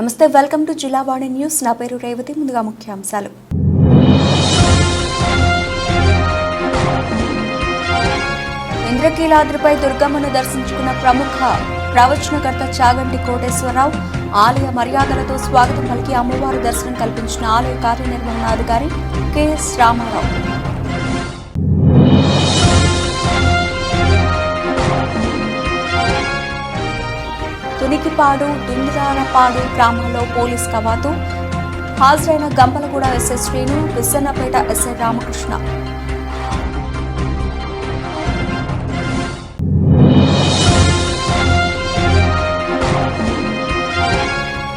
నమస్తే, welcome to Jillavani news. నా పేరు రేవతి. ముందుగా ముఖ్యాంశాలు. ఇంద్రకీలాద్రిపై దుర్గమ్మను దర్శించుకున్న ప్రముఖ ప్రవచనకర్త చాగంటి కోటేశ్వరరావు ఆలయ మర్యాదలతో స్వాగతం పలికి అమ్మవారి దర్శనం కల్పించిన ఆలయ కార్యనిర్వహణాధికారి కెఎస్ రామారావు. తునికిపాడు, దుందిరాలపాడు గ్రామాల్లో పోలీస్ కవాతు. హాజరైన గంపలగూడ ఎస్ఐ శ్రీను, విస్సన్నపేట ఎస్ఐ రామకృష్ణ.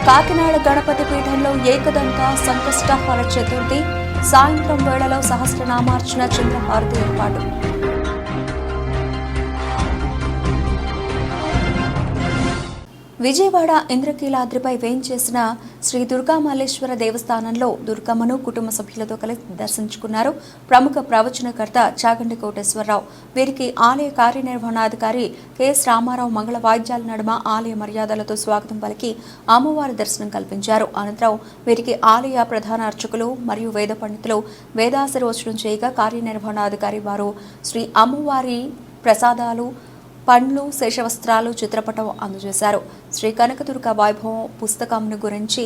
కాకినాడ గణపతి పీఠంలో ఏకదంత సంకష్టహర చతుర్థి. సాయంత్రం వేళలో సహస్రనామార్చన చంద్రహారతి ఏర్పాటు. విజయవాడ ఇంద్రకీలాద్రిపై వేంచేసిన శ్రీ దుర్గామల్లేశ్వర దేవస్థానంలో దుర్గమ్మను కుటుంబ సభ్యులతో కలిసి దర్శించుకున్నారు ప్రముఖ ప్రవచనకర్త చాగంటి కోటేశ్వరరావు. వీరికి ఆలయ కార్యనిర్వహణాధికారి కెఎస్ రామారావు మంగళ వాయిద్యాల నడుమ ఆలయ మర్యాదలతో స్వాగతం పలికి అమ్మవారి దర్శనం కల్పించారు. అనంతరం వీరికి ఆలయ ప్రధాన అర్చకులు మరియు వేద పండితులు వేదాశీర్వచనం చేయగా కార్యనిర్వహణాధికారి వారు శ్రీ అమ్మవారి ప్రసాదాలు, పండ్లు, శేషవస్త్రాలు, చిత్రపటం అందజేశారు. శ్రీ కనకదుర్గ వైభవం పుస్తకంను గురించి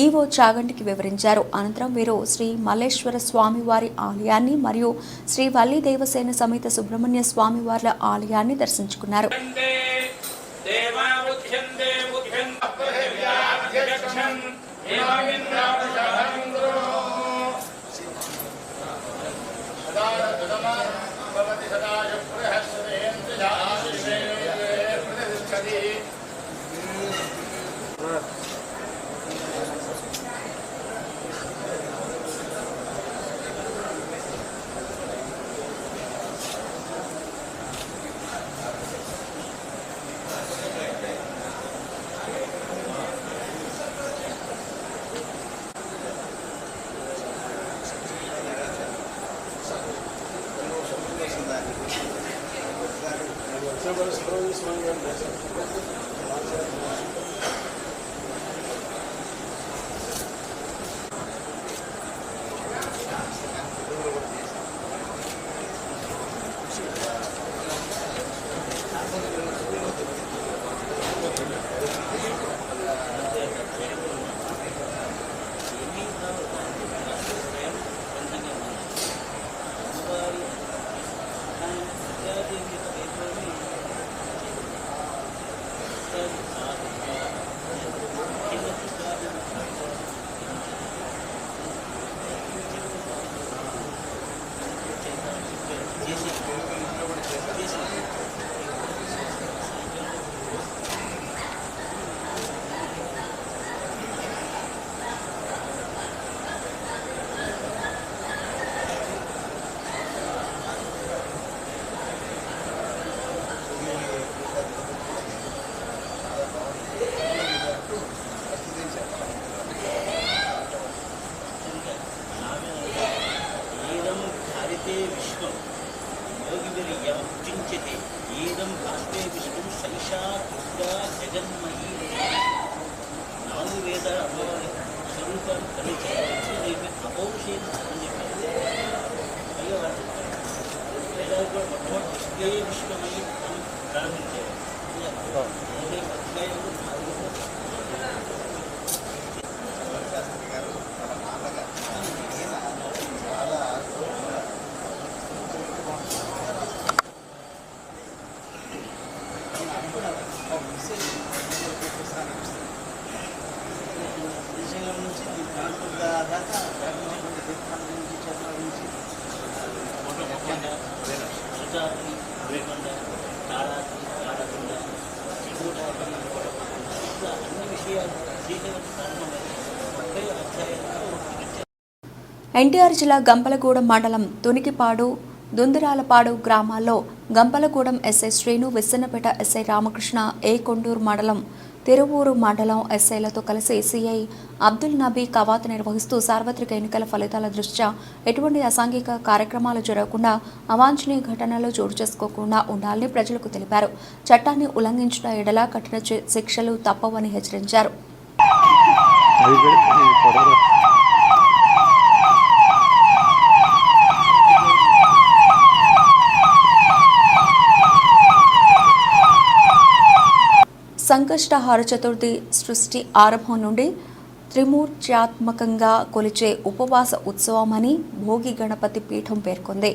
ఈవో చాగంటికి వివరించారు. అనంతరం వీరు శ్రీ మల్లేశ్వర స్వామివారి ఆలయాన్ని మరియు శ్రీ వల్లి దేవసేన సమేత సుబ్రహ్మణ్య స్వామివార్ల ఆలయాన్ని దర్శించుకున్నారు. ఎన్టీఆర్ జిల్లా గంపలగూడెం మండలం తునికిపాడు, దుందిరాలపాడు గ్రామాల్లో గంపలగూడెం ఎస్ఐ శ్రీను, విస్సన్నపేట ఎస్ఐ రామకృష్ణ, ఏ కొండూరు మండలం తిరువూరు మండలం ఎస్ఐలతో కలిసి సిఐ అబ్దుల్ నబీ కవాతు నిర్వహిస్తూ సార్వత్రిక ఎన్నికల ఫలితాల దృష్ట్యా ఎటువంటి అసాంఘిక కార్యక్రమాలు జరగకుండా, అవాంఛనీయ ఘటనలు చోటు చేసుకోకుండా ఉండాలని ప్రజలకు తెలిపారు. చట్టాన్ని ఉల్లంఘించిన ఎడల కఠిన శిక్షలు తప్పవని హెచ్చరించారు. సంకష్టహార చతుర్థి సృష్టి ఆరంభం నుండి త్రిమూర్త్యాత్మకంగా కొలిచే ఉపవాస ఉత్సవమని భోగి గణపతి పీఠం పేర్కొంది.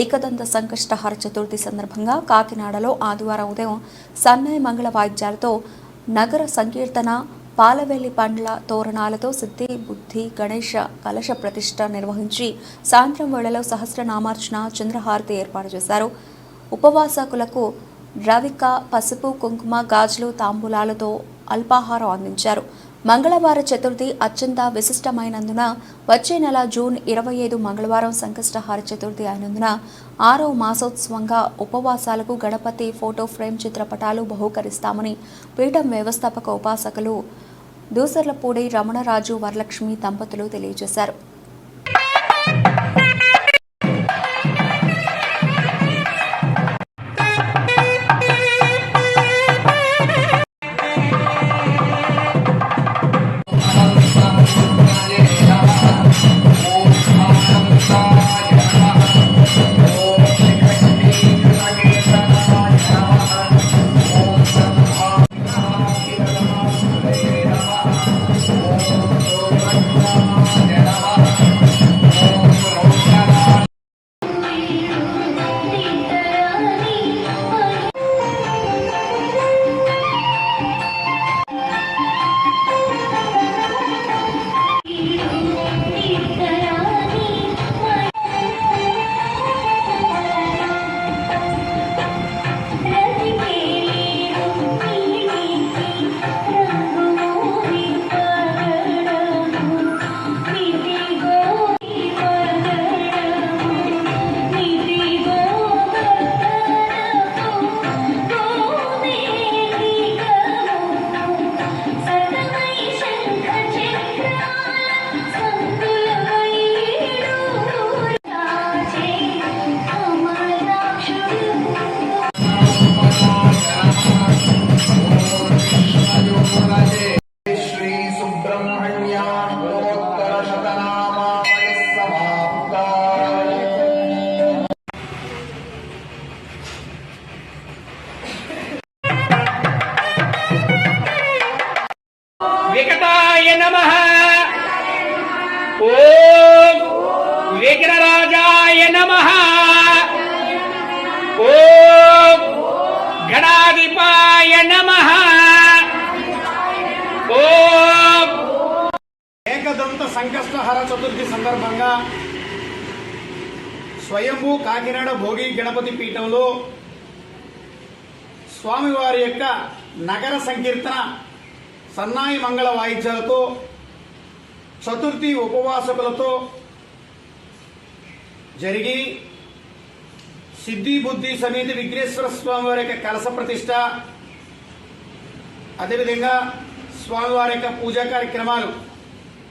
ఏకదంత సంకష్టహార చతుర్థి సందర్భంగా కాకినాడలో ఆదివారం ఉదయం సన్నాయి మంగళ వాయిద్యాలతో నగర సంకీర్తన, పాలవెల్లి పండ్ల తోరణాలతో సిద్ధి బుద్ధి గణేష కలశ ప్రతిష్ఠ నిర్వహించి సాయంత్రం వేళలో సహస్రనామార్చన, చంద్రహారతి ఏర్పాటు చేశారు. ఉపవాసకులకు రవిక, పసుపు, కుంకుమ, గాజులు, తాంబూలాలతో అల్పాహారం అందించారు. మంగళవార చతుర్థి అత్యంత విశిష్టమైనందున వచ్చే నెల జూన్ 25 మంగళవారం సంకష్టహార చతుర్థి అయినందున 6వ మాసోత్సవంగా ఉపవాసాలకు గణపతి ఫోటో ఫ్రేమ్ చిత్రపటాలు బహూకరిస్తామని పీఠం వ్యవస్థాపక ఉపాసకులు దూసర్లపూడి రమణరాజు, వరలక్ష్మి దంపతులు తెలియజేశారు. వికటాయ నమః. ఓం విఘ్నరాజాయ నమః. ఓం గణాధిపాయ నమః. ఓం ఏకదంత సంకష్టహర చతుర్థి సందర్భంగా స్వయంభూ కాకినాడ భోగి గణపతి పీఠంలో స్వామివారి యొక్క నగర సంకీర్తన, సన్నాయి మంగళ వాయిద్యాలతో, చతుర్థి ఉపవాసకులతో జరిగి సిద్ధి బుద్ధి సమేత విఘ్నేశ్వర స్వామివారి యొక్క కలశ ప్రతిష్ట, అదేవిధంగా స్వామివారి యొక్క పూజా కార్యక్రమాలు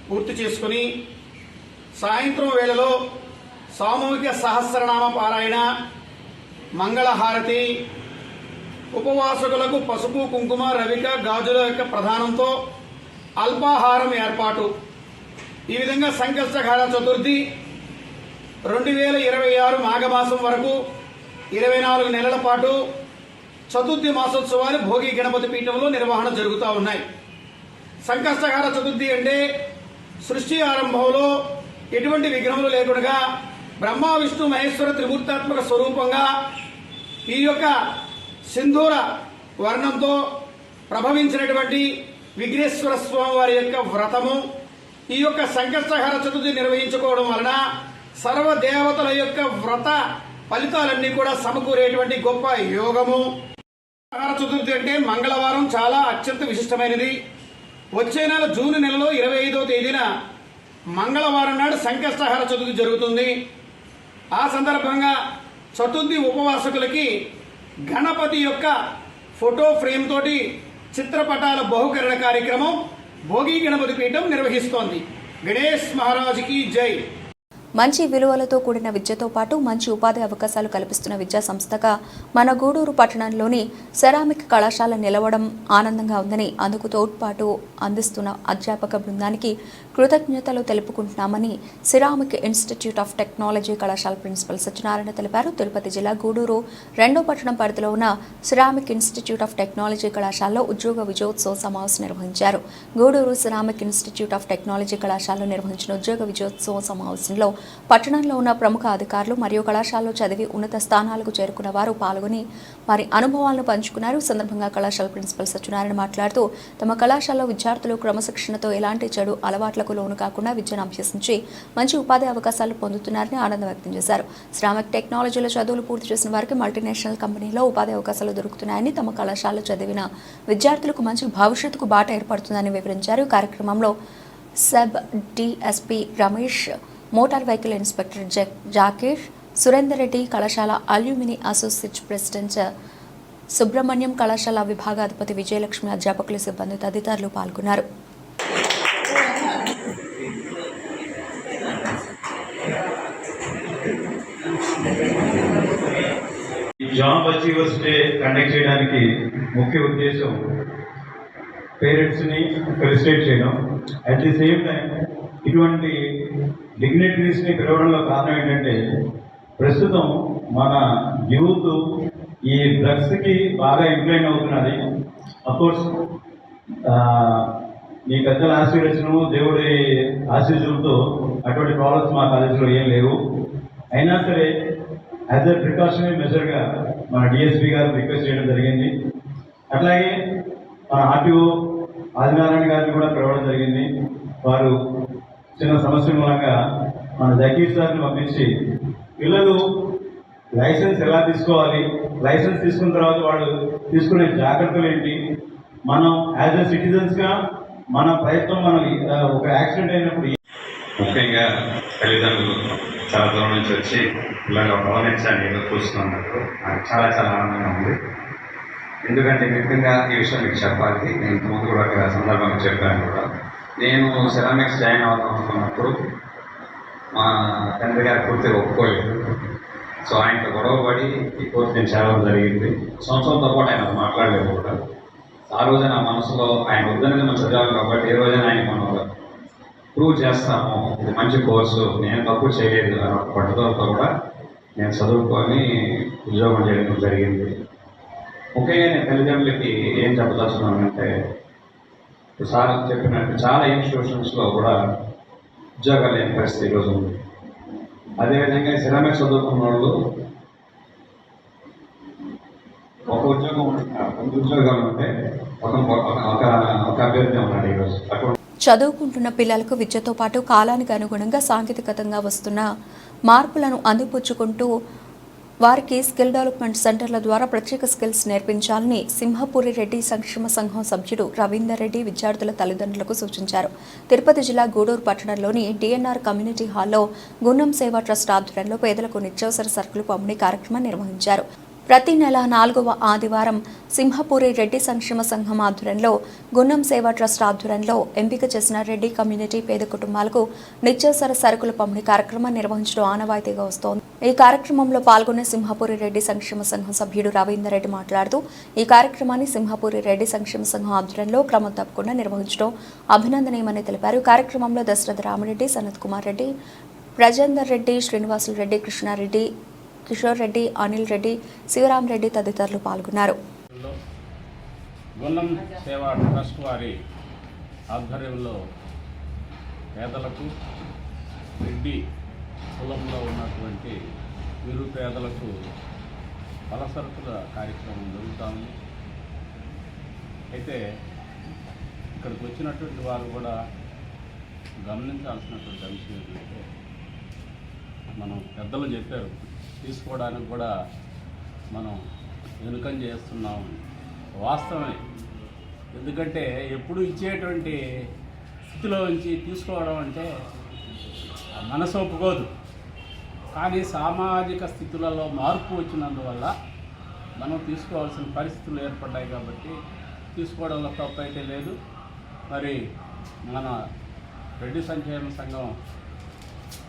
పూర్తి చేసుకుని సాయంత్రం వేళలో సామూహిక సహస్రనామ పారాయణ, మంగళహారతి, ఉపవాసకులకు పసుపు, కుంకుమ, రవిక, గాజుల యొక్క ప్రధానంతో అల్పాహారం ఏర్పాటు. ఈ విధంగా సంకష్టహార చతుర్థి 2026 మాఘమాసం వరకు 24 నెలల పాటు చతుర్థి మాసోత్సవాలు భోగి గణపతి పీఠంలో నిర్వహణ జరుగుతూ ఉన్నాయి. సంకష్టహార చతుర్థి అంటే సృష్టి ఆరంభంలో ఎటువంటి విఘ్నములు లేకుండా బ్రహ్మ విష్ణు మహేశ్వర త్రిమూర్తాత్మక స్వరూపంగా ఈ యొక్క సింధూర వర్ణంతో ప్రభవించినటువంటి విఘ్నేశ్వర స్వామి వారి యొక్క వ్రతము, ఈ యొక్క సంకష్టహార చతుర్థి నిర్వహించుకోవడం వలన సర్వదేవతల యొక్క వ్రత ఫలితాలన్నీ కూడా సమకూరేటువంటి గొప్ప యోగము. సంకష్టహార చతుర్థి అంటే మంగళవారం చాలా అత్యంత విశిష్టమైనది. వచ్చే నెల జూన్ నెలలో 25వ తేదీన మంగళవారం నాడు సంకష్టహార చతుర్థి జరుగుతుంది. ఆ సందర్భంగా చతుర్థి ఉపవాసకులకి గణపతి యొక్క ఫోటో ఫ్రేమ్ తోటి చిత్రపటాల బహుకరణ కార్యక్రమం భోగి గణపతి పీఠం నిర్వహిస్తోంది. గణేష్ మహారాజుకి జై. మంచి విలువలతో కూడిన విద్యతో పాటు మంచి ఉపాధి అవకాశాలు కల్పిస్తున్న విద్యా సంస్థగా మన గూడూరు పట్టణంలోని సెరామిక్ కళాశాల నిలవడం ఆనందంగా ఉందని అందుకు తోడ్పాటు అందిస్తున్న అధ్యాపక బృందానికి కృతజ్ఞతలు తెలుపుకుంటున్నామని సెరామిక్ ఇన్స్టిట్యూట్ ఆఫ్ టెక్నాలజీ కళాశాల ప్రిన్సిపల్ సత్యనారాయణ తెలిపారు. తిరుపతి జిల్లా గూడూరు 2వ పట్టణం పరిధిలో ఉన్న సెరామిక్ ఇన్స్టిట్యూట్ ఆఫ్ టెక్నాలజీ కళాశాలలో ఉద్యోగ విజయోత్సవ సమావేశం నిర్వహించారు. Gudur ceramic institute of technology కళాశాలలో నిర్వహించిన ఉద్యోగ విజయోత్సవ సమావేశంలో పట్టణంలో ఉన్న ప్రముఖ అధికారులు మరియు కళాశాలలో చదివి ఉన్నత స్థానాలకు చేరుకున్న వారు పాల్గొని వారి అనుభవాలను పంచుకున్నారు. ఈ సందర్భంగా కళాశాల ప్రిన్సిపల్ సత్యనారాయణ మాట్లాడుతూ తమ కళాశాలలో విద్యార్థులు క్రమశిక్షణతో ఎలాంటి చెడు అలవాట్లకు లోను కాకుండా విద్యను అభ్యసించి మంచి ఉపాధి అవకాశాలు పొందుతున్నారని ఆనందం వ్యక్తం చేశారు. శ్రామిక్ టెక్నాలజీలో చదువులు పూర్తి చేసిన వారికి మల్టీనేషనల్ కంపెనీలో ఉపాధి అవకాశాలు దొరుకుతున్నాయని, తమ కళాశాలలో చదివిన విద్యార్థులకు మంచి భవిష్యత్తుకు బాట ఏర్పడుతుందని వివరించారు. ఈ కార్యక్రమంలో sub DSP Ramesh, motor vehicle inspector Zakir, Surender Reddy, కళాశాల అల్యూమిని అసోసియేట్ ప్రెసిడెంట్ సుబ్రహ్మణ్యం, కళాశాల విభాగాధిపతి విజయలక్ష్మి, అధ్యాపకులు, సిబ్బంది తదితరులు పాల్గొన్నారు. జాబ్ అచీవర్స్ డే కండక్ట్ చేయడానికి ముఖ్య ఉద్దేశం పేరెంట్స్ని ఫెలిసిటేట్ చేయడం. అట్ ది సేమ్ టైం ఇటువంటి డిగ్నిటరీస్ని పిలవడంలో కారణం ఏంటంటే ప్రస్తుతం మన యూత్ ఈ డ్రగ్స్కి బాగా ఇంక్లైన్ అవుతున్నది. అఫ్కోర్స్ మీ పెద్దల ఆశీర్వచనము, దేవుడి ఆశీస్సులతో అటువంటి ప్రాబ్లమ్స్ మా కాలేజీలో ఏం లేవు. అయినా సరే యాజ్ అ ప్రికాషనరీ మెజర్గా మన డిఎస్పీ గారు రిక్వెస్ట్ చేయడం జరిగింది. అట్లాగే మన ఆర్టీఓ ఆదినారాయణ గారిని కూడా పిలవడం జరిగింది. వారు చిన్న సమస్య మూలంగా మన జకీర్ సార్ని పంపించి పిల్లలు లైసెన్స్ ఎలా తీసుకోవాలి, లైసెన్స్ తీసుకున్న తర్వాత వాళ్ళు తీసుకునే జాగ్రత్తలు ఏంటి, మనం యాజ్ అ సిటిజన్స్గా మన ప్రయత్నం, మనం ఒక యాక్సిడెంట్ అయినప్పుడు ముఖ్యంగా తల్లిదండ్రులు చాలా దూరం నుంచి వచ్చి పిల్లలు గమనించాలని ఏదో చూస్తున్నందుకు నాకు చాలా చాలా ఆనందంగా ఉంది. ఎందుకంటే ముఖ్యంగా ఈ విషయం మీకు చెప్పాలి. నేను ముందు కూడా ఒక సందర్భంగా చెప్పాను కూడా. నేను సెరామిక్స్ జాయిన్ అవుతున్నప్పుడు మా తండ్రి గారు పూర్తిగా ఒప్పుకోలేదు. సో ఆయనతో గొడవపడి ఈ కోర్సు నేను చేరడం జరిగింది. సంవత్సరంతో పాటు ఆయన మాట్లాడలేదు కూడా. ఆ రోజు నా మనసులో ఆయన వద్దనే మనం చదివాను కాబట్టి ఏ రోజైనా ఆయన మనం ప్రూవ్ చేస్తాము, ఇది మంచి కోర్సు, నేను తప్పు చేయలేదు అన్న పట్టుదలతో కూడా నేను చదువుకొని ఉద్యోగం చేయడం జరిగింది. ముఖ్యంగా నేను తల్లిదండ్రులకి ఏం చెప్పదలుచున్నానంటే, సార్ చెప్పినట్టు చాలా ఇన్స్టిట్యూషన్స్లో కూడా ఉద్యోగాలు లేని పరిస్థితి ఈరోజు ఉంది. అదేవిధంగా సెరామిక్స్ చదువుకున్న వాళ్ళు ఒక ఉద్యోగం రెండు ఉద్యోగాలు ఉంటే ఒక అభ్యర్థి ఉన్నాడు ఈరోజు. చదువుకుంటున్న పిల్లలకు విద్యతో పాటు కాలానికి అనుగుణంగా సాంకేతికతంగా వస్తున్న మార్పులను అందిపుచ్చుకుంటూ వారికి స్కిల్ డెవలప్మెంట్ సెంటర్ల ద్వారా ప్రత్యేక స్కిల్స్ నేర్పించాలని సింహపురి రెడ్డి సంక్షేమ సంఘం సభ్యుడు రవీందర్ రెడ్డి విద్యార్థుల తల్లిదండ్రులకు సూచించారు. తిరుపతి జిల్లా గూడూరు పట్టణంలోని డిఎన్ఆర్ కమ్యూనిటీ హాల్లో గున్నం సేవా ట్రస్ట్ ఆధ్వర్యంలో పేదలకు నిత్యావసర సరుకులు పంపిణీ కార్యక్రమం నిర్వహించారు. ప్రతి నెల 4వ ఆదివారం సింహపురి రెడ్డి సంక్షేమ సంఘం ఆధ్వర్యంలో గున్నం సేవా ట్రస్ట్ ఆధ్వర్యంలో ఎంపిక చేసిన రెడ్డి కమ్యూనిటీ పేద కుటుంబాలకు నిత్యావసర సరుకుల పంపిణీ కార్యక్రమం నిర్వహించడం ఆనవాయితీగా వస్తోంది. ఈ కార్యక్రమంలో పాల్గొన్న సింహపురి రెడ్డి సంక్షేమ సంఘం సభ్యుడు రవీందర్ రెడ్డి మాట్లాడుతూ ఈ కార్యక్రమాన్ని సింహపురి రెడ్డి సంక్షేమ సంఘం ఆధ్వర్యంలో క్రమం తప్పకుండా నిర్వహించడం అభినందనీయమని తెలిపారు. ఈ కార్యక్రమంలో దశరథ రామరెడ్డి, సనత్ కుమార్ రెడ్డి, ప్రజేందర్ రెడ్డి, శ్రీనివాసులు రెడ్డి, కృష్ణారెడ్డి, కిషోర్ రెడ్డి, అనిల్ రెడ్డి, శివరాం రెడ్డి తదితరులు పాల్గొన్నారు. గున్నం సేవా ట్రస్ట్ వారి ఆధ్వర్యంలో పేదలకు, రెడ్డి కులంలో ఉన్నటువంటి నిరుపేదలకు పలసరుకుల కార్యక్రమం జరుగుతుంది. అయితే ఇక్కడికి వచ్చినటువంటి వారు కూడా గమనించాల్సినటువంటి అంశం ఏంటంటే, మనం పెద్దలు చెప్పారు, తీసుకోవడానికి కూడా మనం వెనుకం చేస్తున్నాం. వాస్తవమే. ఎందుకంటే ఎప్పుడు ఇచ్చేటువంటి స్థితిలో నుంచి తీసుకోవడం అంటే మనసు ఒప్పుకోదు. కానీ సామాజిక స్థితులలో మార్పు వచ్చినందువల్ల మనం తీసుకోవాల్సిన పరిస్థితులు ఏర్పడ్డాయి కాబట్టి తీసుకోవడంలో తప్పు అయితే లేదు. మరి మన రెడ్డి సంక్షేమ సంఘం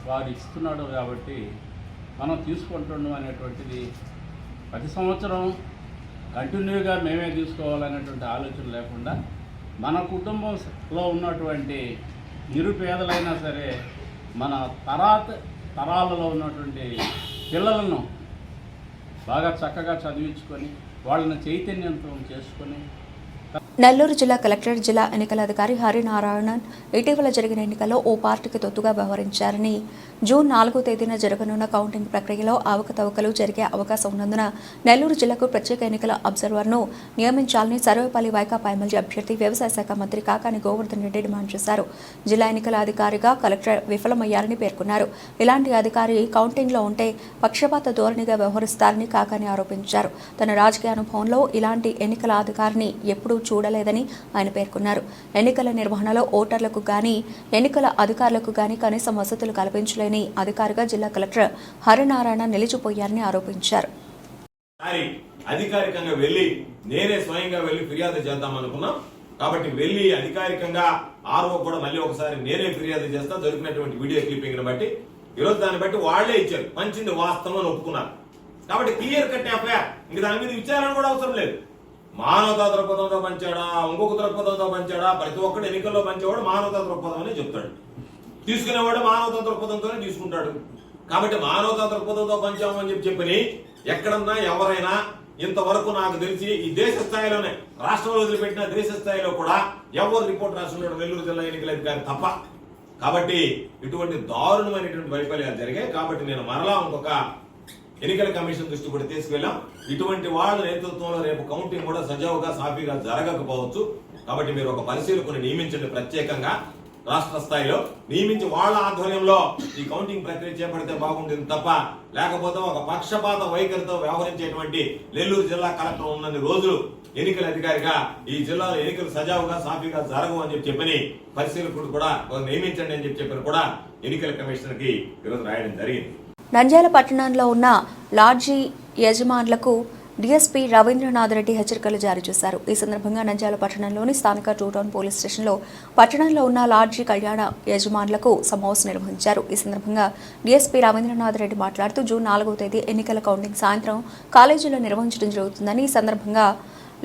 వారు ఇస్తున్నాడు కాబట్టి మనం తీసుకుంటున్నాం అనేటువంటిది ప్రతి సంవత్సరం కంటిన్యూగా మేమే తీసుకోవాలనేటువంటి ఆలోచన లేకుండా మన కుటుంబంలో ఉన్నటువంటి నిరుపేదలైనా సరే మన తరాలలో ఉన్నటువంటి పిల్లలను బాగా చక్కగా చదివించుకొని వాళ్ళని చైతన్యవంతం చేసుకొని. నెల్లూరు జిల్లా కలెక్టర్, జిల్లా ఎన్నికల అధికారి హరినారాయణన్ ఇటీవల జరిగిన ఎన్నికల్లో ఓ పార్టీకి తొత్తుగా వ్యవహరించారని, జూన్ 4వ తేదీన జరగనున్న కౌంటింగ్ ప్రక్రియలో అవకతవకలు జరిగే అవకాశం ఉన్నందున నెల్లూరు జిల్లాకు ప్రత్యేక ఎన్నికల అబ్జర్వర్ను నియమించాలని సర్వేపల్లి వైకాపా ఎమ్మెల్యే అభ్యర్థి వ్యవసాయ శాఖ మంత్రి కాకాని గోవర్ధన్ రెడ్డి డిమాండ్ చేశారు. జిల్లా ఎన్నికల అధికారిగా కలెక్టర్ విఫలమయ్యారని పేర్కొన్నారు. ఇలాంటి అధికారి కౌంటింగ్లో ఉంటే పక్షపాత ధోరణిగా వ్యవహరిస్తారని కాకాని ఆరోపించారు. తన రాజకీయ అనుభవంలో ఇలాంటి ఎన్నికల అధికారిని ఎప్పుడూ చూడలేదని ఆయన పేర్కొన్నారు. ఎన్నికల నిర్వహణలో ఓటర్లకు గానీ ఎన్నికల అధికారులకు గానీ కనీసం వసతులు కల్పించలేని అధికారిగా జిల్లా కలెక్టర్ హరినారాయణ నిలిచిపోయారని ఆరోపించారు. అధికారికంగా వెళ్లి నేనే స్వయంగా వెళ్లి ఫిర్యాదు చేద్దాం అనుకున్నాం. కాబట్టి వెళ్లి అధికారికంగా ఆర్ఓ కూడా మళ్ళీ ఒకసారి నేనే ఫిర్యాదు చేస్తా దొరికినటువంటి వీడియో క్లిప్పింగ్ ని బట్టి. ఈరోజు దాన్ని బట్టి వాళ్లే ఇచ్చారు, పంచింది వాస్తవం అని ఒప్పుకున్నారు. కాబట్టి క్లియర్ కట్ ఎఫ్ఐఆర్, ఇంక దాని మీద విచారణ కూడా అవసరం లేదు. మానవతా దృక్పథంతో పంచాడా, ఇంకొక దృక్పథంతో పంచాడా, ప్రతి ఒక్కడు ఎన్నికల్లో పంచేవాడు మానవతా దృక్పథం అని చెప్తాడు, తీసుకునేవాడు మానవతా దృక్పథంతోనే తీసుకుంటాడు. కాబట్టి మానవతా దృక్పథంతో పంచామని చెప్పని ఎక్కడన్నా ఎవరైనా ఇంతవరకు నాకు తెలిసి ఈ దేశ స్థాయిలోనే, రాష్ట్రంలో వదిలిపెట్టిన దేశ స్థాయిలో కూడా ఎవరు రిపోర్ట్ రాస్తున్నాడు నెల్లూరు జిల్లా ఎన్నికల అధికారి తప్ప. కాబట్టి ఇటువంటి దారుణమైనటువంటి వైఫల్యాలు జరిగాయి. కాబట్టి నేను మరలా ఇంకొక ఎన్నికల కమిషన్ దృష్టి కూడా తీసుకెళ్లాం. ఇటువంటి వాళ్ళ నేతృత్వంలో రేపు కౌంటింగ్ కూడా సజావుగా సాఫీగా జరగకపోవచ్చు. కాబట్టి మీరు ఒక పరిశీలకుని నియమించండి, ప్రత్యేకంగా రాష్ట్ర స్థాయిలో నియమించి వాళ్ళ ఆధ్వర్యంలో ఈ కౌంటింగ్ ప్రక్రియ చేపడితే బాగుంటుంది తప్ప, లేకపోతే ఒక పక్షపాత వైఖరితో వ్యవహరించేటువంటి నెల్లూరు జిల్లా కలెక్టర్ ఉన్నన్ని రోజులు ఎన్నికల అధికారిగా ఈ జిల్లాలో ఎన్నికలు సజావుగా సాఫీగా జరగవు అని చెప్పని పరిశీలకుడు కూడా నియమించండి అని చెప్పని కూడా ఎన్నికల కమిషనర్ కి ఈరోజు రాయడం జరిగింది. నంద్యాల పట్టణంలో ఉన్న లాడ్జీ యజమానులకు డీఎస్పీ రవీంద్రనాథ్ రెడ్డి హెచ్చరికలు జారీ చేశారు. ఈ సందర్భంగా నంద్యాల పట్టణంలోని స్థానిక 2 టౌన్ పోలీస్ స్టేషన్లో పట్టణంలో ఉన్న లాడ్జీ కళ్యాణ యజమానులకు సమావేశం నిర్వహించారు. ఈ సందర్భంగా డీఎస్పీ రవీంద్రనాథ్ రెడ్డి మాట్లాడుతూ జూన్ 4వ తేదీ ఎన్నికల కౌంటింగ్ సాయంత్రం కాలేజీలో నిర్వహించడం జరుగుతుందని, ఈ సందర్భంగా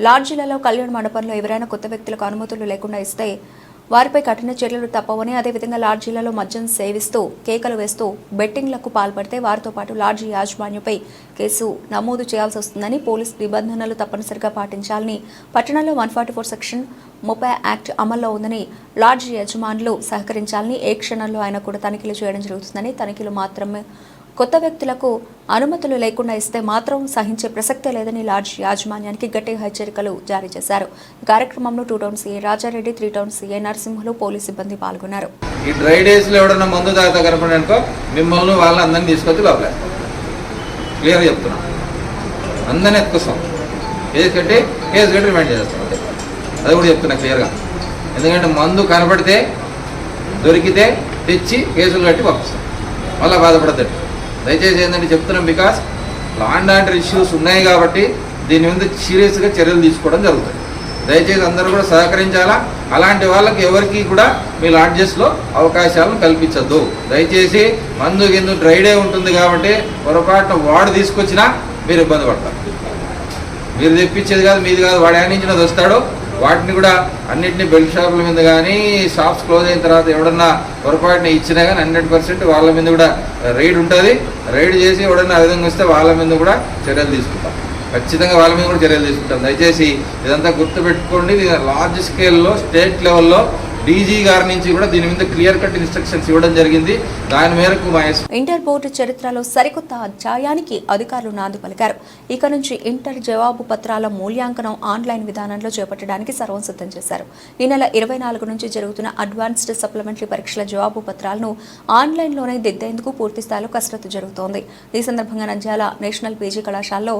లాడ్జీలలో కళ్యాణ మండపంలో ఎవరైనా కొత్త వ్యక్తులకు అనుమతులు లేకుండా ఇస్తే వారిపై కఠిన చర్యలు తప్పవని, అదేవిధంగా లాడ్జీలలో మద్యం సేవిస్తూ కేకలు వేస్తూ బెట్టింగ్లకు పాల్పడితే వారితో పాటు లాడ్జీ యాజమాన్యంపై కేసు నమోదు చేయాల్సి వస్తుందని, పోలీస్ నిబంధనలు తప్పనిసరిగా పాటించాలని, పట్టణంలో 144 సెక్షన్ 30 యాక్ట్ అమల్లో ఉందని, లాడ్జీ యజమానులు సహకరించాలని, ఏ క్షణంలో ఆయన కూడా తనిఖీలు చేయడం జరుగుతుందని, తనిఖీలు మాత్రమే కొత్త వ్యక్తులకు అనుమతులు లేకుండా ఇస్తే మాత్రం సహించే ప్రసక్తే లేదని లాడ్జ్ యాజమాన్యానికి గట్టిగా హెచ్చరికలు జారీ చేశారు. ఈ కార్యక్రమంలో 2 town CI Rajareddy, 3 town CI Narasimhulu, police సిబ్బంది పాల్గొన్నారు. ఈ డ్రై డేస్ లో ఎవడన్నా మందు తాగుతా కనపడనుకో మిమ్మల్ని వాళ్ళని అందరినీ తీసుకొచ్చి లోపలేస్తాం. క్లియర్ చెప్తున్నాం, అందరినీ ఎత్తుకొస్తాం, కేసు కట్టి రిమైండ్ చేస్తాం. అది కూడా చెప్తున్నా క్లియర్గా. ఎందుకంటే మందు కనపడితే దొరికితే తెచ్చి కేసులు కట్టి పంపిస్తాం, మళ్ళీ బాధపడద్దండి. దయచేసి ఏంటంటే చెప్తున్నాం, because law and order issues ఉన్నాయి కాబట్టి దీని మీద సీరియస్గా చర్యలు తీసుకోవడం జరుగుతుంది. దయచేసి అందరూ కూడా సహకరించాలా. అలాంటి వాళ్ళకి ఎవరికి కూడా మీ లాడ్జెస్లో అవకాశాలను కల్పించద్దు. దయచేసి మందు కింద డ్రై డే ఉంటుంది కాబట్టి పొరపాటున వాడు తీసుకొచ్చినా మీరు ఇబ్బంది పడతారు. మీరు తెప్పించేది కాదు, మీది కాదు, వాడు యానించినది వస్తాడు. వాటిని కూడా అన్నింటినీ బెల్ట్ షాపుల మీద కానీ షాప్స్ క్లోజ్ అయిన తర్వాత ఎవడన్నా పొరపాటున ఇచ్చినా కానీ 100% వాళ్ళ మీద కూడా రైడ్ ఉంటుంది. రైడ్ చేసి ఎవడన్నా ఆ విధంగా వస్తే వాళ్ళ మీద కూడా చర్యలు తీసుకుంటాం. ఖచ్చితంగా వాళ్ళ మీద కూడా చర్యలు తీసుకుంటాం. దయచేసి ఇదంతా గుర్తుపెట్టుకోండి. లార్జ్ స్కేల్లో స్టేట్ లెవెల్లో డీజీ గారి నుంచి కూడా దీని మీద క్లియర్ కట్ ఇన్స్ట్రక్షన్స్ ఇవ్వడం జరిగింది. దాని మేరకు ఇంటర్ బోర్డు చరిత్రలో సరికొత్త అధ్యాయానికి అధికారులు నాంది పలికారు. ఇక నుంచి ఇంటర్ జవాబు పత్రాల మూల్యాంకనం ఆన్లైన్ విధానంలో చేపట్టడానికి సర్వం సిద్ధం చేశారు. ఈ నెల 24 నుంచి జరుగుతున్న అడ్వాన్స్డ్ సప్లిమెంటరీ పరీక్షల జవాబు పత్రాలను ఆన్లైన్లోనే దిద్దేందుకు పూర్తి స్థాయిలో కసరత్తు జరుగుతోంది. ఈ సందర్భంగా నంద్యాల నేషనల్ పీజీ కళాశాలలో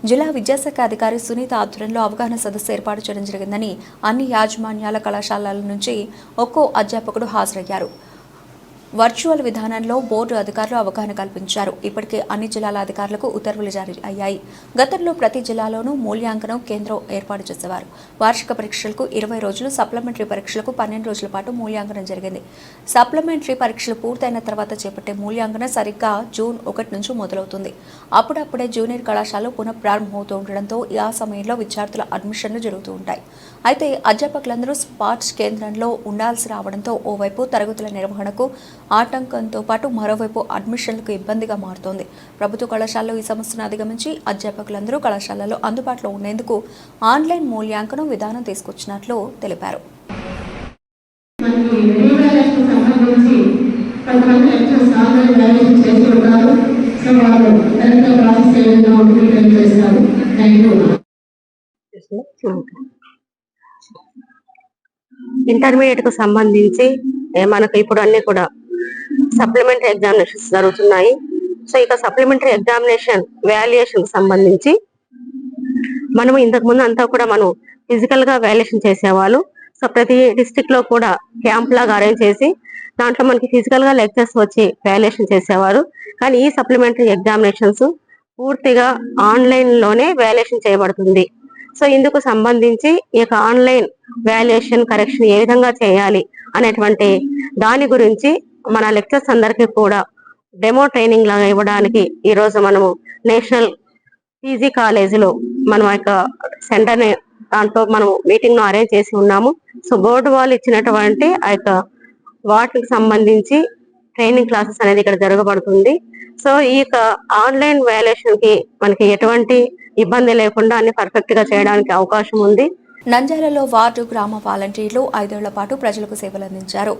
జిల్లా విద్యాశాఖ అధికారి సునీత ఆధ్వర్యంలో అవగాహన సదస్సు ఏర్పాటు చేయడం జరిగిందని, అన్ని యాజమాన్యాల కళాశాలల నుంచి ఒక్కో అధ్యాపకుడు హాజరయ్యారు. వర్చువల్ విధానంలో బోర్డు అధికారులు అవగాహన కల్పించారు. ఇప్పటికే అన్ని జిల్లాల అధికారులకు ఉత్తర్వులు జారీ అయ్యాయి. గతంలో ప్రతి జిల్లాలోనూ మూల్యాంకనం కేంద్రం ఏర్పాటు చేసేవారు. వార్షిక పరీక్షలకు 20 రోజులు, సప్లిమెంటరీ పరీక్షలకు 12 రోజుల పాటు మూల్యాంకనం జరిగింది. సప్లిమెంటరీ పరీక్షలు పూర్తయిన తర్వాత చేపట్టే మూల్యాంకనం సరిగ్గా జూన్ 1 నుంచి మొదలవుతుంది. అప్పుడప్పుడే జూనియర్ కళాశాలలు పునః ప్రారంభమవుతూ ఉండడంతో ఆ సమయంలో విద్యార్థుల అడ్మిషన్లు జరుగుతూ ఉంటాయి. అయితే అధ్యాపకులందరూ స్పాట్స్ కేంద్రంలో ఉండాల్సి రావడంతో ఓవైపు తరగతుల నిర్వహణకు ఆటంకంతో పాటు మరోవైపు అడ్మిషన్లకు ఇబ్బందిగా మారుతోంది. ప్రభుత్వ కళాశాలలో ఈ సమస్యను అధిగమించి అధ్యాపకులందరూ కళాశాలలో అందుబాటులో ఉండేందుకు ఆన్లైన్ మూల్యాంకనం విధానం తీసుకొచ్చినట్లు తెలిపారు. ఇంటర్మీడియట్ కు సంబంధించి మనకు ఇప్పుడు అన్ని కూడా సప్లిమెంటరీ ఎగ్జామినేషన్స్ జరుగుతున్నాయి. సో ఇక సప్లిమెంటరీ ఎగ్జామినేషన్ వాల్యుయేషన్ కు సంబంధించి మనము ఇంతకు ముందు అంతా కూడా మనం ఫిజికల్ గా వాల్యుయేషన్ చేసేవాళ్ళు. సో ప్రతి డిస్ట్రిక్ట్ లో కూడా క్యాంప్ లాగా అరేంజ్ చేసి దాంట్లో మనకి ఫిజికల్ గా లెక్చర్స్ వచ్చి వాల్యుయేషన్ చేసేవారు. కానీ ఈ సప్లిమెంటరీ ఎగ్జామినేషన్స్ పూర్తిగా ఆన్లైన్ లోనే వాల్యుయేషన్ చేయబడుతుంది. సో ఇందుకు సంబంధించి ఈ యొక్క ఆన్లైన్ వాల్యుయేషన్ కరెక్షన్ ఏ విధంగా చేయాలి అనేటువంటి దాని గురించి మన లెక్చర్స్ అందరికీ కూడా డెమో ట్రైనింగ్ లాగా ఇవ్వడానికి ఈ రోజు మనము నేషనల్ పీజీ కాలేజీలో మనం యొక్క సెంటర్ దాంట్లో మనం మీటింగ్ ను అరేంజ్ చేసి ఉన్నాము. సో బోర్డు వాళ్ళు ఇచ్చినటువంటి ఆ యొక్క వాటికి సంబంధించి ట్రైనింగ్ క్లాసెస్ అనేది ఇక్కడ జరగబడుతుంది. సో ఈ యొక్క ఆన్లైన్ వాల్యుయేషన్ కి మనకి ఎటువంటి ఇబ్బంది లేకుండా అన్ని పర్ఫెక్ట్ గా చేయడానికి అవకాశం ఉంది. నంద్యాలలో వార్డు గ్రామ వాలంటీర్లు 5 ఏళ్ల పాటు ప్రజలకు సేవలందించారు.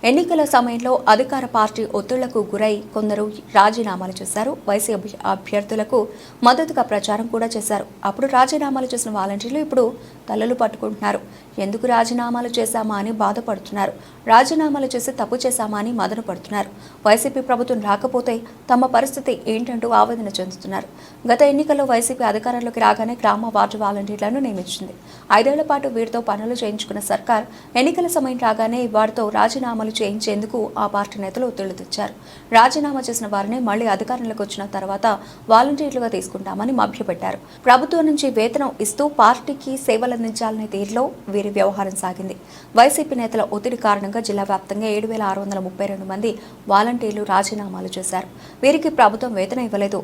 ఎన్నికల సమయంలో అధికార పార్టీ ఒత్తిళ్లకు గురై కొందరు రాజీనామాలు చేశారు. వైసీపీ అభ్యర్థులకు మద్దతుగా ప్రచారం కూడా చేశారు. అప్పుడు రాజీనామాలు చేసిన వాలంటీర్లు ఇప్పుడు తలలు పట్టుకుంటున్నారు. ఎందుకు రాజీనామాలు చేశామా అని బాధపడుతున్నారు. రాజీనామాలు చేసి తప్పు చేశామా అని మదన పడుతున్నారు. వైసీపీ ప్రభుత్వం రాకపోతే తమ పరిస్థితి ఏంటంటూ ఆవేదన చెందుతున్నారు. గత ఎన్నికల్లో వైసీపీ అధికారంలోకి రాగానే గ్రామ వార్డు వాలంటీర్లను నియమించింది. 5 ఏళ్ల పాటు వీరితో పనులు చేయించుకున్న సర్కార్ ఎన్నికల సమయం రాగానే వారితో రాజీనామాలు చేయించేందుకు ఆ పార్టీ నేతలు ఒత్తిళ్లు తెచ్చారు. రాజీనామా చేసిన వారిని మళ్లీ అధికారంలోకి వచ్చిన తర్వాత వాలంటీర్లుగా తీసుకుంటామని మభ్యపెట్టారు. ప్రభుత్వం నుంచి వేతనం ఇస్తూ పార్టీకి సేవలందించాలనే తీరులో వీరి వ్యవహారం సాగింది. వైసీపీ నేతల ఒత్తిడి కారణంగా జిల్లా వ్యాప్తంగా 7,632 మంది వాలంటీర్లు రాజీనామాలు చేశారు. వీరికి ప్రభుత్వం వేతనం ఇవ్వలేదు.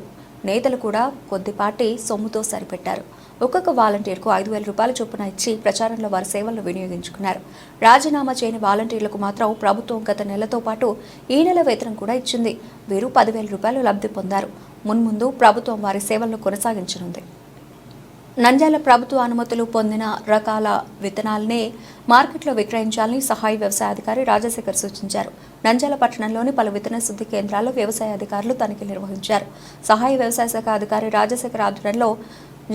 నేతలు కూడా కొద్దిపాటి సొమ్ముతో సరిపెట్టారు. ఒక్కొక్క వాలంటీర్కు 5,000 రూపాయల చొప్పున ఇచ్చి ప్రచారంలో వారి సేవలను వినియోగించుకున్నారు. రాజీనామా చేయని వాలంటీర్లకు మాత్రం ప్రభుత్వం గత నెలతో పాటు ఈ నెల వేతనం కూడా ఇచ్చింది. వీరు 10,000 రూపాయలు లబ్ధి పొందారు. మున్ముందు ప్రభుత్వం వారి సేవలను కొనసాగించనుంది. నంద్యాల ప్రభుత్వ అనుమతులు పొందిన రకాల విత్తనాలనే మార్కెట్లో విక్రయించాలని సహాయ వ్యవసాయ అధికారి రాజశేఖర్ సూచించారు. నంద్యాల పట్టణంలోని పలు విత్తన శుద్ధి కేంద్రాల్లో వ్యవసాయ అధికారులు తనిఖీలు నిర్వహించారు. సహాయ వ్యవసాయ శాఖ అధికారి రాజశేఖర్ ఆధ్వర్యంలో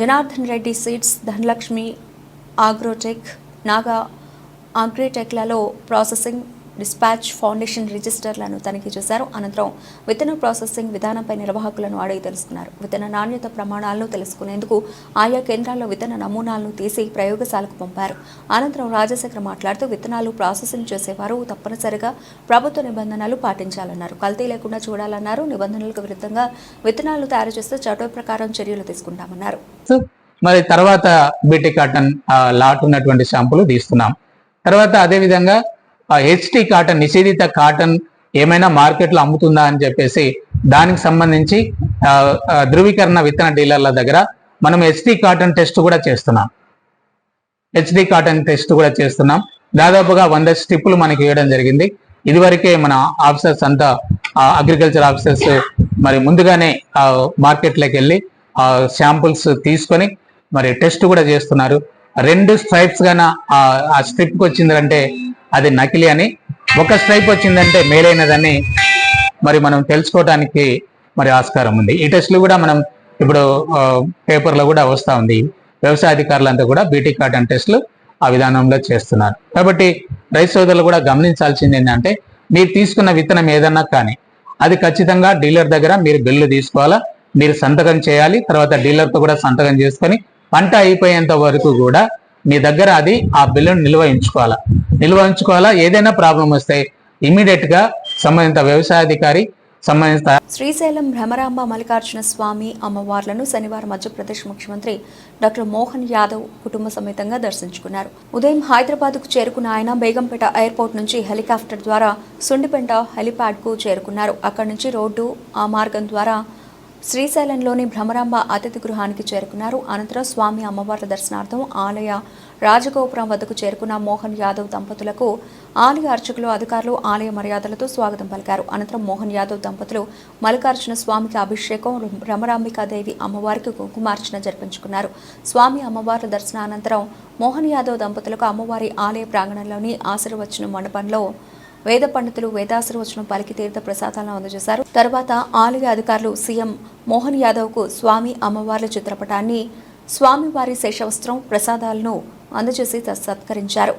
జనార్దన్ రెడ్డి సీడ్స్, ధనలక్ష్మి ఆగ్రోటెక్, నాగా అగ్రిటెక్లలో ప్రాసెసింగ్, డిస్పాచ్, ఫౌండేషన్ రిజిస్టర్లను తనిఖీ చేశారు. అనంతరం విత్తన ప్రాసెసింగ్ విధానంపై నిర్వాహకులను అడిగి తెలుసుకున్నారు. విత్తన నాణ్యత ప్రమాణాలను తెలుసుకునేందుకు ఆయా కేంద్రాల్లో విత్తన నమూనాలను తీసి ప్రయోగశాలకు పంపారు. అనంతరం రాజశేఖర్ మాట్లాడుతూ విత్తనాలు ప్రాసెసింగ్ చేసేవారు తప్పనిసరిగా ప్రభుత్వ నిబంధనలు పాటించాలన్నారు. కల్తీ లేకుండా చూడాలన్నారు. నిబంధనలకు విరుద్ధంగా విత్తనాలు తయారు చేస్తే చట్టం ప్రకారం చర్యలు తీసుకుంటామన్నారు. మరి తర్వాత బీటీ కాటన్ లాట్ ఉన్నటువంటి షాంపులు తీస్తున్నాం. తర్వాత అదేవిధంగా హెచ్టీ కాటన్, నిషేధిత కాటన్ ఏమైనా మార్కెట్లో అమ్ముతుందా అని చెప్పేసి దానికి సంబంధించి ధృవీకరణ విత్తన డీలర్ల దగ్గర మనం హెచ్టీ కాటన్ టెస్ట్ కూడా చేస్తున్నాం. దాదాపుగా 100 స్ట్రిప్పులు మనకి ఇవ్వడం జరిగింది. ఇదివరకే మన ఆఫీసర్స్ అంతా అగ్రికల్చర్ ఆఫీసర్స్ మరి ముందుగానే మార్కెట్లోకి వెళ్ళి శాంపుల్స్ తీసుకొని మరి టెస్ట్ కూడా చేస్తున్నారు. 2 స్ట్రైప్స్ గాన ఆ స్ట్రిప్కి వచ్చిందంటే అది నకిలీ అని, ఒక స్ట్రైప్ వచ్చిందంటే మేలైనదని మరి మనం తెలుసుకోవడానికి మరి ఆస్కారం ఉంది. ఈ టెస్టులు కూడా మనం ఇప్పుడు పేపర్లో కూడా వస్తూ ఉంది. వ్యవసాయ అధికారులంతా కూడా బీటీ కాటన్ టెస్టులు ఆ విధానంలో చేస్తున్నారు. కాబట్టి రైతు సోదరులు కూడా గమనించాల్సింది ఏంటంటే మీరు తీసుకున్న విత్తనం ఏదన్నా కానీ అది ఖచ్చితంగా డీలర్ దగ్గర మీరు బిల్లు తీసుకోవాలా, మీరు సంతకం చేయాలి. తర్వాత డీలర్తో కూడా సంతకం చేసుకొని పంట అయిపోయేంత వరకు కూడా మీ దగ్గర అది ఆ బిల్లును నిల్వ ఉంచుకోవాలా. ఏదైనా ప్రాబ్లం వస్తే ఇమీడియట్ గా సంబంధిత వ్యవసాయాధికారి సంబంధిత శ్రీశైలం భ్రమరాంబ మల్లికార్జున స్వామి అమ్మవార్లను శనివారం మధ్యప్రదేశ్ ముఖ్యమంత్రి డాక్టర్ మోహన్ యాదవ్ కుటుంబ సమేతంగా దర్శించుకున్నారు. ఉదయం హైదరాబాద్కు చేరుకున్న ఆయన బేగంపేట ఎయిర్పోర్ట్ నుంచి హెలికాప్టర్ ద్వారా సుండిపెంట హెలిప్యాడ్కు చేరుకున్నారు. అక్కడి నుంచి రోడ్డు ఆ మార్గం ద్వారా శ్రీశైలంలోని భ్రమరాంబ అతిథి గృహానికి చేరుకున్నారు. అనంతరం స్వామి అమ్మవార్ల దర్శనార్థం ఆలయ రాజగోపురం వద్దకు చేరుకున్న మోహన్ యాదవ్ దంపతులకు ఆలయ అర్చకులు అధికారులు ఆలయ మర్యాదలతో స్వాగతం పలికారు. అనంతరం మోహన్ యాదవ్ దంపతులు మల్లికార్జున స్వామికి అభిషేకం, భ్రమరాంబికాదేవి అమ్మవారికి కుంకుమార్చన జరిపించుకున్నారు. స్వామి అమ్మవార్ల దర్శనానంతరం మోహన్ యాదవ్ దంపతులకు అమ్మవారి ఆలయ ప్రాంగణంలోని ఆశీర్వచన మండపంలో వేద పండితులు వేదాశీర్వచనం పలికి తీర్థ ప్రసాదాలను అందజేశారు. తర్వాత ఆలయ అధికారులు సీఎం మోహన్ యాదవ్కు స్వామి అమ్మవార్ల చిత్రపటాన్ని, స్వామివారి శేషవస్త్రం, ప్రసాదాలను అందజేసి సత్కరించారు.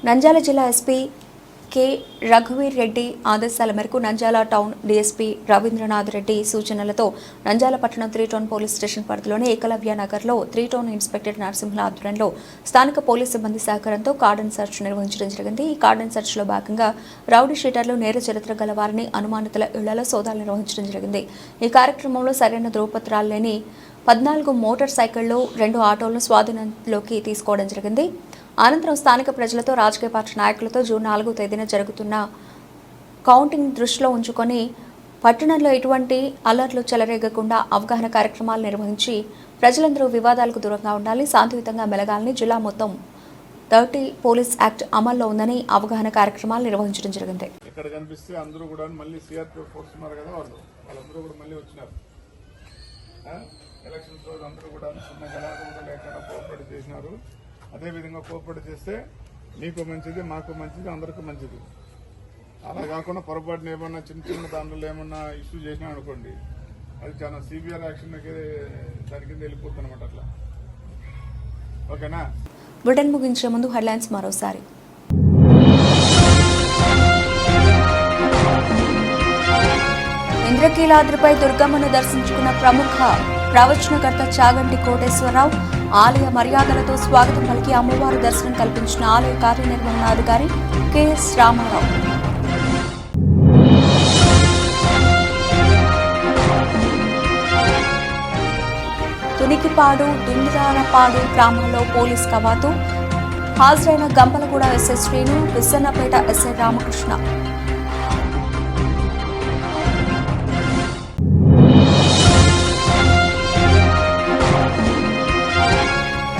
నంద్యాల జిల్లా ఎస్పీ కె రఘువీర్ రెడ్డి ఆదేశాల మేరకు నంద్యాల టౌన్ డీఎస్పీ రవీంద్రనాథ్ రెడ్డి సూచనలతో నంద్యాల పట్టణం 3 టౌన్ పోలీస్ స్టేషన్ పరిధిలోని ఏకలవ్య నగర్లో 3 టౌన్ ఇన్స్పెక్టర్ నరసింహుల ఆధ్వర్యంలో స్థానిక పోలీస్ సిబ్బంది సహకారంతో కార్డన్ సెర్చ్ నిర్వహించడం జరిగింది. ఈ కార్డన్ సెర్చ్లో భాగంగా రౌడీ షీటర్లు, నేర చరిత్ర గల వారిని, అనుమానితుల ఇళ్లలో సోదాలు నిర్వహించడం జరిగింది. ఈ కార్యక్రమంలో సరైన ధృవపత్రాలు లేని 14 మోటార్ సైకిళ్లు, 2 ఆటోలను స్వాధీనంలోకి తీసుకోవడం జరిగింది. అనంతరం స్థానిక ప్రజలతో, రాజకీయ పార్టీ నాయకులతో జూన్ 4వ తేదీన జరుగుతున్న కౌంటింగ్ దృష్టిలో ఉంచుకొని పట్టణంలో ఎటువంటి అల్లర్లు చెలరేగకుండా అవగాహన కార్యక్రమాలు నిర్వహించి ప్రజలందరూ వివాదాలకు దూరంగా ఉండాలి, శాంతియుతంగా మెలగాలని, జిల్లా మొత్తం 30 పోలీస్ యాక్ట్ అమల్లో ఉందని అవగాహన కార్యక్రమాలు నిర్వహించడం జరిగింది. ఇక్కడ కనిపిస్తే అందరూ కూడా మళ్ళీ సిఆర్పిఎఫ్ ఫోర్స్ ఉన్నారు కదా, వాళ్ళందరూ కూడా మళ్ళీ వచ్చినారు. ఎలక్షన్స్ రోజు అందరూ కూడా చిన్న గలాటంతో లేకుండా కోఆపరేట్ చేసినారు. అదేవిధంగా కోఆపరేట్ చేస్తే మీకు మంచిది, మాకు మంచిది, అందరికీ మంచిది. అలా కాకుండా పొరపాటున ఏమన్నా చిన్న దాంట్లో ఏమన్నా ఇష్యూ చేసినా అనుకోండి, అది చాలా సివియర్ యాక్షన్కి దాని కింద వెళ్ళిపోతుంది అనమాట. అట్లా ఓకేనా? బులెటిన్ ముగించే ముందు హెడ్లైన్స్ మరోసారి. ఇంద్రకీలాద్రిపై దుర్గమ్మను దర్శించుకున్న ప్రముఖ ప్రవచనకర్త చాగంటి కోటేశ్వరరావు ఆలయ మర్యాదలతో స్వాగతం పలికి అమ్మవారి దర్శనం కల్పించిన ఆలయ కార్యనిర్వహణాధికారి కెఎస్ రామారావు. తునికిపాడు, దుందిరారపాడు గ్రామాల్లో పోలీస్ కవాతు, హాజరైన గంపలగూడ ఎస్ఐ శ్రీను, విస్సన్నపేట ఎస్ఐ రామకృష్ణ.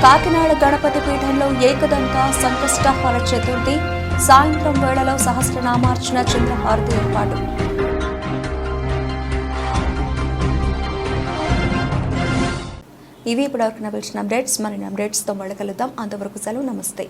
కాకినాడ గణపతి పీఠంలో ఏకదంత సంకష్టహర చతుర్థి, సాయంత్రం వేళలో సహస్రనామార్చన, చంద్రహారతి ఏర్పాటు. ఇవి ఇప్పటివరకు నవల్సిన అప్డేట్స్. మరిన్ని అప్డేట్స్తో మళ్ళీ కలుద్దాం. అంతవరకు సెలవు. నమస్తే.